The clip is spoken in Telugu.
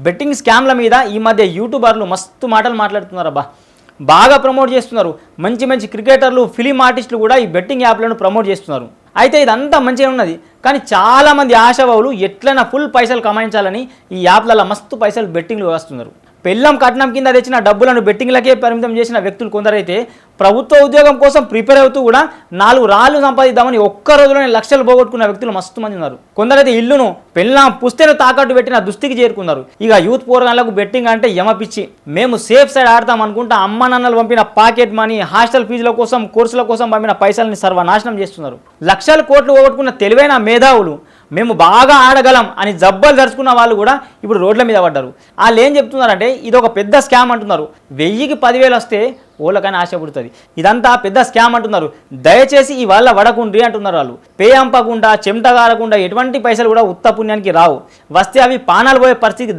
బెట్టింగ్ స్కామ్ల మీద ఈ మధ్య యూట్యూబర్లు మస్తు మాటలు మాట్లాడుతున్నారు అబ్బా, బాగా ప్రమోట్ చేస్తున్నారు. మంచి మంచి క్రికెటర్లు, ఫిలిం ఆర్టిస్టులు కూడా ఈ బెట్టింగ్ యాప్లను ప్రమోట్ చేస్తున్నారు. అయితే ఇదంతా మంచిగా ఉన్నది, కానీ చాలామంది ఆశావాహులు ఎట్లైనా ఫుల్ పైసలు కమాయించాలని ఈ యాప్లలో మస్తు పైసలు బెట్టింగ్లు వేస్తున్నారు. పెళ్ళం కట్నం కింద తెచ్చిన డబ్బులను బెట్టింగ్లకే పరిమితం చేసిన వ్యక్తులు కొందరైతే ప్రభుత్వ ఉద్యోగం కోసం ప్రిపేర్ అవుతూ కూడా 4 రాళ్ళు సంపాదిద్దామని ఒక్క రోజులోనే లక్షలు పోగొట్టుకున్న వ్యక్తులు మస్తు మంది ఉన్నారు. కొందరైతే ఇల్లును, పెళ్ళం, పుస్తెను తాకట్టు పెట్టిన దుస్థితికి చేరుకున్నారు. ఇక యూత్ పోరగాళ్లకు బెట్టింగ్ అంటే యమపిచ్చి. మేము సేఫ్ సైడ్ ఆడతాం అనుకుంటా అమ్మ నాన్నలు పంపిన పాకెట్ మనీ, హాస్టల్ ఫీజుల కోసం, కోర్సుల కోసం పంపిన పైసల్ని సర్వనాశనం చేస్తున్నారు. లక్షల కోట్లు పోగొట్టుకున్న తెలివైన మేధావులు మేము బాగా ఆడగలం అని జబ్బలు దరుచుకున్న వాళ్ళు కూడా ఇప్పుడు రోడ్ల మీద పడ్డారు. వాళ్ళు ఏం చెప్తున్నారంటే ఇది ఒక పెద్ద స్కామ్ అంటున్నారు. 1000కి 10,000 వస్తే ఓళ్ళకైనా ఆశ పుడుతుంది. ఇదంతా పెద్ద స్కామ్ అంటున్నారు. దయచేసి ఈ వాళ్ళ వడకుండ్రి అంటున్నారు. వాళ్ళు పే అంపకుండా, చెమట గారకుండా ఎటువంటి పైసలు కూడా ఉత్త పుణ్యానికి రావు. వస్తే అవి పానాలు పోయే పరిస్థితి